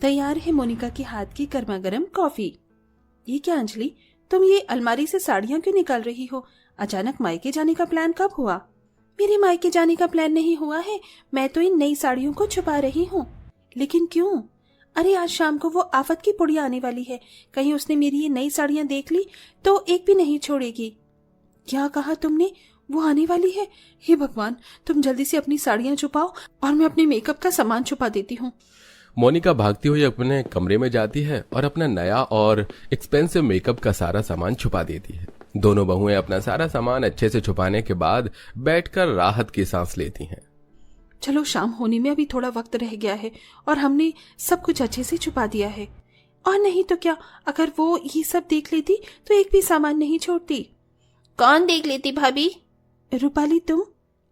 तैयार है मोनिका के हाथ की गर्मा गर्म कॉफी। ये क्या अंजलि, तुम ये अलमारी से साड़ियां क्यों निकाल रही हो? अचानक मायके जाने का प्लान कब हुआ? मेरे मायके जाने का प्लान नहीं हुआ है, मैं तो इन नई साड़ियों को छुपा रही हूँ। लेकिन क्यों? अरे आज शाम को वो आफत की पुड़िया आने वाली है, कहीं उसने मेरी ये नई साड़ियां देख ली तो एक भी नहीं छोड़ेगी। क्या कहा तुमने? वो आने वाली है? हे भगवान, तुम जल्दी से अपनी साड़ियां छुपाओ और मैं अपने मेकअप का सामान छुपा देती हूँ। मोनिका भागती हुई अपने कमरे में जाती है और अपना नया और एक्सपेंसिव मेकअप का सारा सामान छुपा देती है। दोनों बहुएं अपना सारा सामान अच्छे से छुपाने के बाद बैठकर राहत की सांस लेती हैं। चलो, शाम होने में अभी थोड़ा वक्त रह गया है और हमने सब कुछ अच्छे से छुपा दिया है। और नहीं तो क्या, अगर वो ये सब देख लेती तो एक भी सामान नहीं छोड़ती। कौन देख लेती भाभी? रूपाली तुम।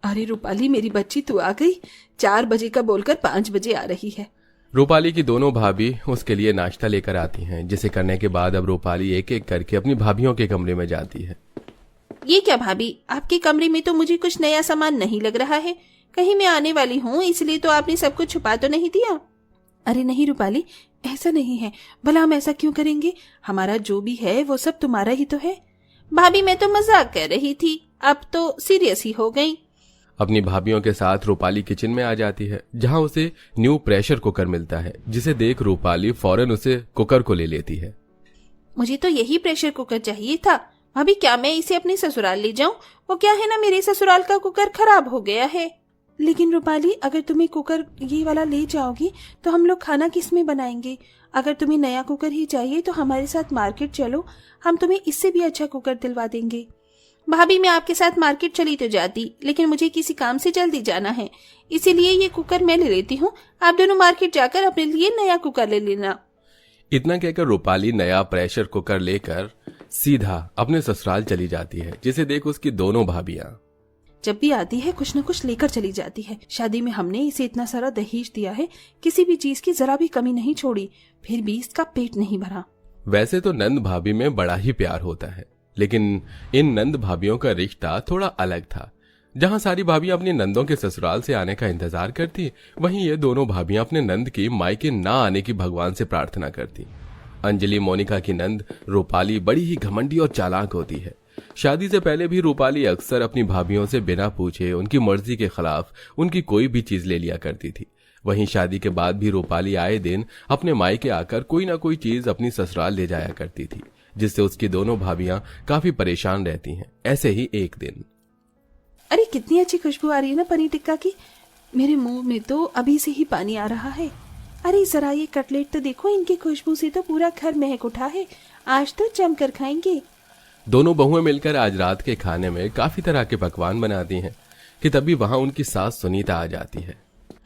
अरे रूपाली मेरी बच्ची, तू आ गई। 4 बजे का बोलकर 5 बजे आ रही है। रूपाली की दोनों भाभी उसके लिए नाश्ता लेकर आती हैं, जिसे करने के बाद अब रूपाली एक एक करके अपनी भाभियों के कमरे में जाती है। ये क्या भाभी, आपके कमरे में तो मुझे कुछ नया सामान नहीं लग रहा है। कहीं मैं आने वाली हूँ इसलिए तो आपने सब कुछ छुपा तो नहीं दिया? अरे नहीं रूपाली, ऐसा नहीं है। भला हम ऐसा क्यों करेंगे? हमारा जो भी है वो सब तुम्हारा ही तो है। भाभी मैं तो मजाक कर रही थी, अब तो सीरियस ही हो गई। अपनी भाभियों के साथ रूपाली किचन में आ जाती है, जहां उसे न्यू प्रेशर कुकर मिलता है, जिसे देख रूपाली फौरन उसे कुकर को ले लेती है। मुझे तो यही प्रेशर कुकर चाहिए था। भाभी क्या मैं इसे अपने ससुराल ले जाऊं? वो क्या है ना, मेरे ससुराल का कुकर खराब हो गया है। लेकिन रूपाली, अगर तुम्हें कुकर ये वाला ले जाओगी तो हम लोग खाना किस में बनाएंगे? अगर तुम्हें नया कुकर ही चाहिए तो हमारे साथ मार्केट चलो, हम तुम्हें इससे भी अच्छा कुकर दिलवा देंगे। भाभी मैं आपके साथ मार्केट चली तो जाती, लेकिन मुझे किसी काम से जल्दी जाना है, इसीलिए ये कुकर मैं ले लेती हूँ। आप दोनों मार्केट जाकर अपने लिए नया कुकर ले लेना। इतना कहकर रूपाली नया प्रेशर कुकर लेकर सीधा अपने ससुराल चली जाती है, जिसे देख उसकी दोनों भाभियां। जब भी आती है कुछ न कुछ लेकर चली जाती है। शादी में हमने इसे इतना सारा दहेज दिया है, किसी भी चीज की जरा भी कमी नहीं छोड़ी, फिर भी इसका पेट नहीं भरा। वैसे तो नंद भाभी में बड़ा ही प्यार होता है, लेकिन इन नंद भाभियों का रिश्ता थोड़ा अलग था। जहां सारी भाभियां अपनी नंदों के ससुराल से आने का इंतजार करती, वहीं ये दोनों भाभियां अपने नंद की मायके ना आने की भगवान से प्रार्थना करती। अंजलि, मोनिका की नंद रूपाली, बड़ी ही घमंडी और चालाक होती है। शादी से पहले भी रूपाली अक्सर अपनी भाभियों से बिना पूछे उनकी मर्जी के खिलाफ उनकी कोई भी चीज ले लिया करती थी। वहीं शादी के बाद भी रूपाली आए दिन अपने मायके आकर कोई ना कोई चीज अपनी ससुराल ले जाया करती थी, जिससे उसकी दोनों भाभियां काफी परेशान रहती हैं। ऐसे ही एक दिन, अरे कितनी अच्छी खुशबू आ रही है ना पनीर टिक्का की। मेरे मुंह में तो अभी से ही पानी आ रहा है। अरे जरा ये कटलेट तो देखो, इनकी खुशबू से तो पूरा घर महक उठा है। आज तो जमकर खाएंगे। दोनों बहुएं मिलकर आज रात के खाने में काफी तरह के पकवान बनाती हैं कि तभी वहां उनकी सास सुनीता आ जाती है।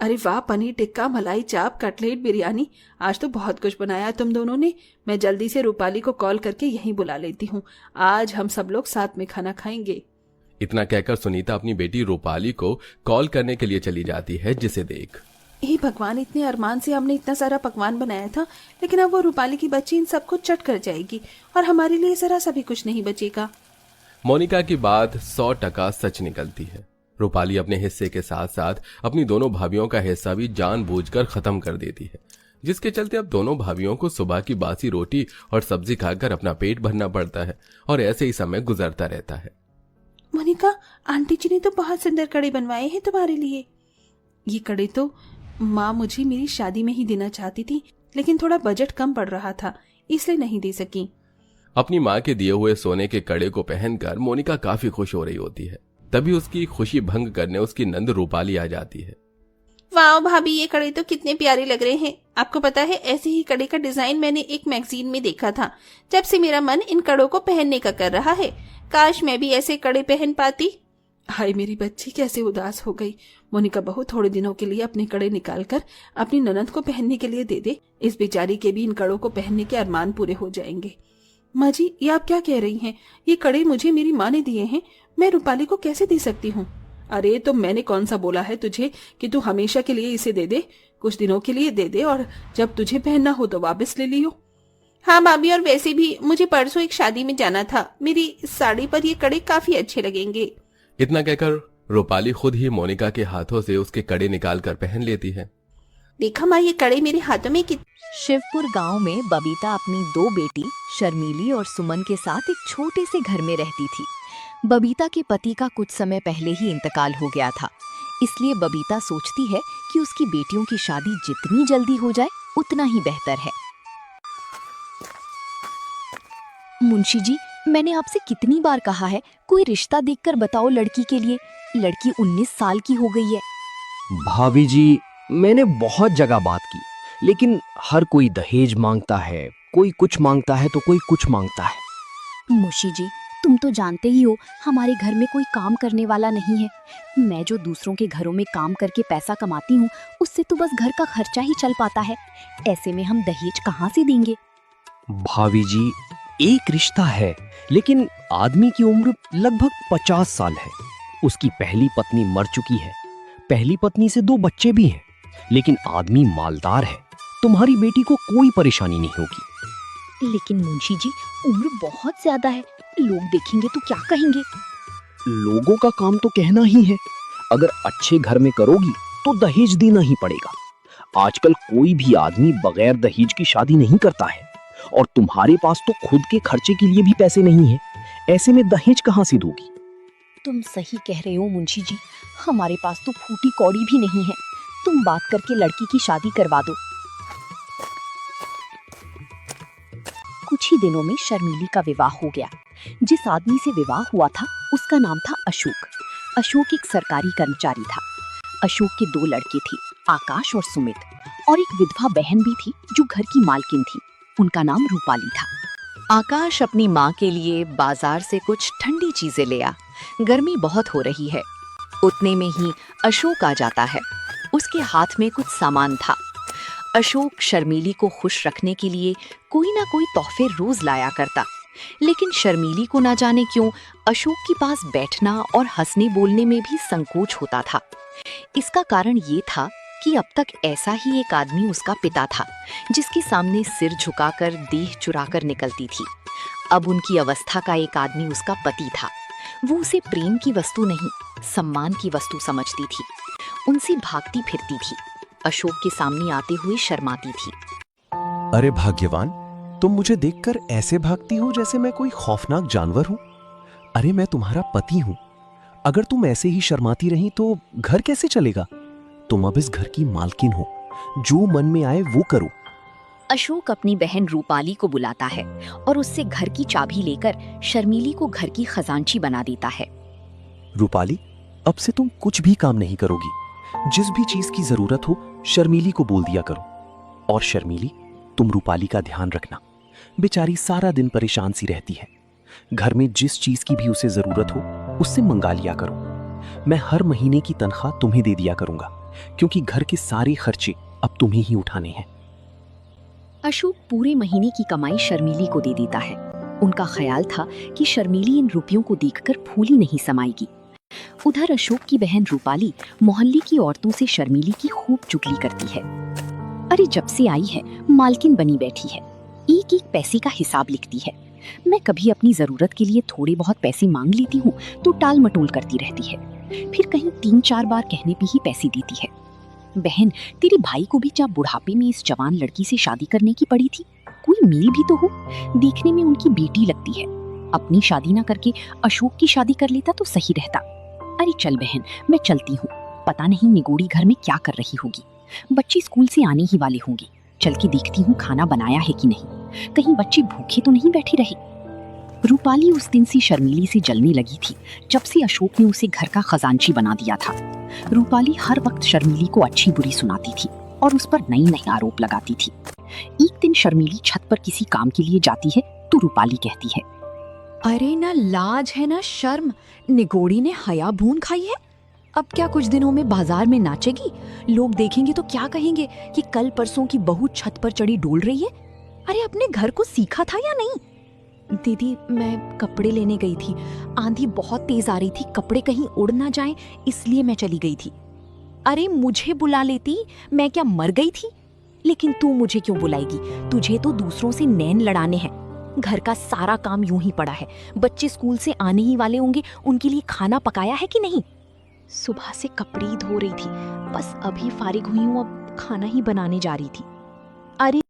अरे वाह, पनीर टिक्का, मलाई चाप, कटलेट, बिरयानी, आज तो बहुत कुछ बनाया तुम दोनों ने। मैं जल्दी से रूपाली को कॉल करके यहीं बुला लेती हूँ, आज हम सब लोग साथ में खाना खाएंगे। इतना कहकर सुनीता अपनी बेटी रूपाली को कॉल करने के लिए चली जाती है, जिसे देख, हे भगवान, इतने अरमान से हमने इतना सारा पकवान बनाया था, लेकिन अब वो रूपाली की बच्ची इन सबको चट कर जाएगी और हमारे लिए जरा सा भी कुछ नहीं बचेगा। मोनिका की बात 100% सच निकलती है। रूपाली अपने हिस्से के साथ साथ अपनी दोनों भाभियों का हिस्सा भी जानबूझकर खत्म कर देती है, जिसके चलते अब दोनों भाभियों को सुबह की बासी रोटी और सब्जी खाकर अपना पेट भरना पड़ता है और ऐसे ही समय गुजरता रहता है। मोनिका, आंटी जी ने तो बहुत सुंदर कड़े बनवाए हैं तुम्हारे लिए। ये कड़े तो माँ मुझे मेरी शादी में ही देना चाहती थी, लेकिन थोड़ा बजट कम पड़ रहा था, इसलिए नहीं दे सकी। अपनी माँ के दिए हुए सोने के कड़े को पहनकर मोनिका काफी खुश हो रही होती है। तभी उसकी खुशी भंग करने उसकी नंद रूपाली आ जाती है। वाह भाभी, ये कड़े तो कितने प्यारे लग रहे हैं। आपको पता है, ऐसे ही कड़े का डिजाइन मैंने एक मैगजीन में देखा था। जब से मेरा मन इन कड़ों को पहनने का कर रहा है। काश मैं भी ऐसे कड़े पहन पाती। हाय मेरी बच्ची, कैसे उदास हो गई। मोनिका बहू, थोड़े दिनों के लिए अपने कड़े निकालकर अपनी ननद को पहनने के लिए दे दे। इस बेचारी के भी इन कड़ों को पहनने के अरमान पूरे हो जाएंगे। माँ जी, ये आप क्या कह रही हैं? ये कड़े मुझे मेरी माँ ने दिए हैं, मैं रूपाली को कैसे दे सकती हूँ? अरे तो मैंने कौन सा बोला है तुझे कि तू हमेशा के लिए इसे दे दे? कुछ दिनों के लिए दे दे और जब तुझे पहनना हो तो वापस ले लियो। हाँ भाभी, और वैसे भी मुझे परसों एक शादी में जाना था, मेरी साड़ी पर ये कड़े काफी अच्छे लगेंगे। इतना कहकर रूपाली खुद ही मोनिका के हाथों से उसके कड़े निकाल कर पहन लेती है। देखा माँ, ये कड़े मेरे हाथों में शिवपुर गांव में बबीता अपनी 2 बेटी शर्मीली और सुमन के साथ एक छोटे से घर में रहती थी। बबीता के पति का कुछ समय पहले ही इंतकाल हो गया था, इसलिए बबीता सोचती है कि उसकी बेटियों की शादी जितनी जल्दी हो जाए उतना ही बेहतर है। मुंशी जी, मैंने आपसे कितनी बार कहा है कोई रिश्ता देखकर बताओ लड़की के लिए। लड़की 19 साल की हो गई है। भाभी जी, मैंने बहुत जगह बात की, लेकिन हर कोई दहेज मांगता है, कोई कुछ मांगता है तो कोई कुछ मांगता है। मुंशी जी, तुम तो जानते ही हो हमारे घर में कोई काम करने वाला नहीं है। मैं जो दूसरों के घरों में काम करके पैसा कमाती हूँ उससे तो बस घर का खर्चा ही चल पाता है। ऐसे में हम दहेज कहाँ से देंगे? भाभी जी, एक रिश्ता है, लेकिन आदमी की उम्र लगभग 50 साल है। उसकी पहली पत्नी मर चुकी है, पहली पत्नी से 2 बच्चे भी हैं, लेकिन आदमी मालदार है। तुम्हारी बेटी को कोई परेशानी नहीं होगी। लेकिन मुंशी जी, उम्र बहुत ज्यादा है, लोग देखेंगे तो क्या कहेंगे? लोगों का काम तो कहना ही है। अगर अच्छे घर में करोगी तो दहेज देना ही पड़ेगा। आजकल कोई भी आदमी बगैर दहेज की शादी नहीं करता है, और तुम्हारे पास तो खुद के खर्चे के लिए भी पैसे नहीं है। ऐसे में दहेज कहाँ से दोगी? तुम सही कह रहे हो मुंशी जी, हमारे पास तो फूटी कौड़ी भी नहीं है। तुम बात करके लड़की की शादी करवा दो। कुछ ही दिनों में शर्मीली का विवाह हो गया। जिस आदमी से विवाह हुआ था उसका नाम था अशोक। अशोक एक सरकारी कर्मचारी था। अशोक के 2 लड़के थे, आकाश और सुमित, और एक विधवा बहन भी थी जो घर की मालकिन थी। उनका नाम रूपाली था। आकाश अपनी माँ के लिए बाजार से कुछ ठंडी चीजें ले आ। गर्मी बहुत हो रही है। उतने में ही अशोक आ जाता है। उसके हाथ में कुछ सामान था। अशोक शर्मीली को खुश रखने के लिए कोई ना कोई तोहफे रोज लाया करता, लेकिन शर्मीली को ना जाने क्यों अशोक के पास बैठना और हंसने बोलने में भी संकोच होता था। इसका कारण ये था कि अब तक ऐसा ही एक आदमी उसका पिता था, जिसके सामने सिर झुकाकर देह चुराकर निकलती थी। अब उनकी अवस्था का एक आदमी उसका पति था। वो उसे प्रेम की वस्तु नहीं, सम्मान की वस्तु समझती थी। उनसे भागती फिरती थी। अशोक के सामने आते हुए शर्माती थी। अरे भाग्यवान, तुम मुझे देखकर ऐसे भागती हो जैसे मैं कोई खौफनाक जानवर हूं। अरे मैं तुम्हारा पति हूं। अगर तुम ऐसे ही शर्माती रही तो घर कैसे चलेगा? तुम अब इस घर की मालकिन हो, जो मन में आए वो करो। अशोक अपनी बहन रूपाली को बुलाता है और उससे घर की चाबी लेकर शर्मीली को घर की खजांची बना देता है। रूपाली, अब से तुम कुछ भी काम नहीं करोगी। जिस भी चीज की जरूरत हो शर्मीली को बोल दिया करो। और शर्मीली, तुम रूपाली का ध्यान रखना। बेचारी सारा दिन परेशान सी रहती है। घर में जिस चीज की भी उसे जरूरत हो उससे मंगा लिया करो। मैं हर महीने की तनख्वाह तुम्हें दे दिया करूंगा, क्योंकि घर के सारे खर्चे अब तुम्हें ही उठाने हैं। अशोक पूरे महीने की कमाई शर्मीली को दे देता है। उनका ख्याल था कि शर्मीली इन रुपयों को देखकर फूली नहीं समाएगी। उधर अशोक की बहन रूपाली मोहल्ले की औरतों से शर्मीली की खूब चुगली करती है। अरे जब से आई है मालकिन बनी बैठी है, एक एक पैसे का हिसाब लिखती है। मैं कभी अपनी जरूरत के लिए थोड़े बहुत पैसे मांग लेती हूँ तो टाल मटोल करती रहती है, फिर कहीं 3-4 बार कहने पे ही पैसे देती है। बहन, तेरे भाई को भी जब बुढ़ापे में इस जवान लड़की से शादी करने की पड़ी थी, कोई मेल भी तो हो। देखने में उनकी बेटी लगती है। अपनी शादी ना करके अशोक की शादी कर लेता तो सही रहता। अरे चल बहन, मैं चलती हूँ। पता नहीं निगोड़ी घर में क्या कर रही होगी। बच्चे स्कूल से आने ही वाले होंगे। चल के देखती हूँ खाना बनाया है कि नहीं, कहीं बच्चे भूखे तो नहीं बैठे रहे। रूपाली उस दिन से शर्मीली से जलने लगी थी जब से अशोक ने उसे घर का खजांची बना दिया था। रूपाली हर वक्त शर्मीली को अच्छी बुरी सुनाती थी और उस पर नई नई आरोप लगाती थी। एक दिन शर्मीली छत पर किसी काम के लिए जाती है तो रूपाली कहती है, अरे ना लाज है ना शर्म, निगोड़ी ने हया भून खाई है। अब क्या कुछ दिनों में बाजार में नाचेगी? लोग देखेंगे तो क्या कहेंगे कि कल परसों की बहू छत पर चढ़ी डोल रही है। अरे अपने घर को सीखा था या नहीं? दीदी, मैं कपड़े लेने गई थी। आंधी बहुत तेज आ रही थी, कपड़े कहीं उड़ ना जाएं, इसलिए मैं चली गई थी। अरे मुझे बुला लेती, मैं क्या मर गई थी? लेकिन तू मुझे क्यों बुलाएगी? तुझे तो दूसरों से नैन लड़ाने हैं। घर का सारा काम यूं ही पड़ा है। बच्चे स्कूल से आने ही वाले होंगे, उनके लिए खाना पकाया है कि नहीं? सुबह से कपड़े ही धो रही थी, बस अभी फारिग हुई हूँ। अब खाना ही बनाने जा रही थी। अरे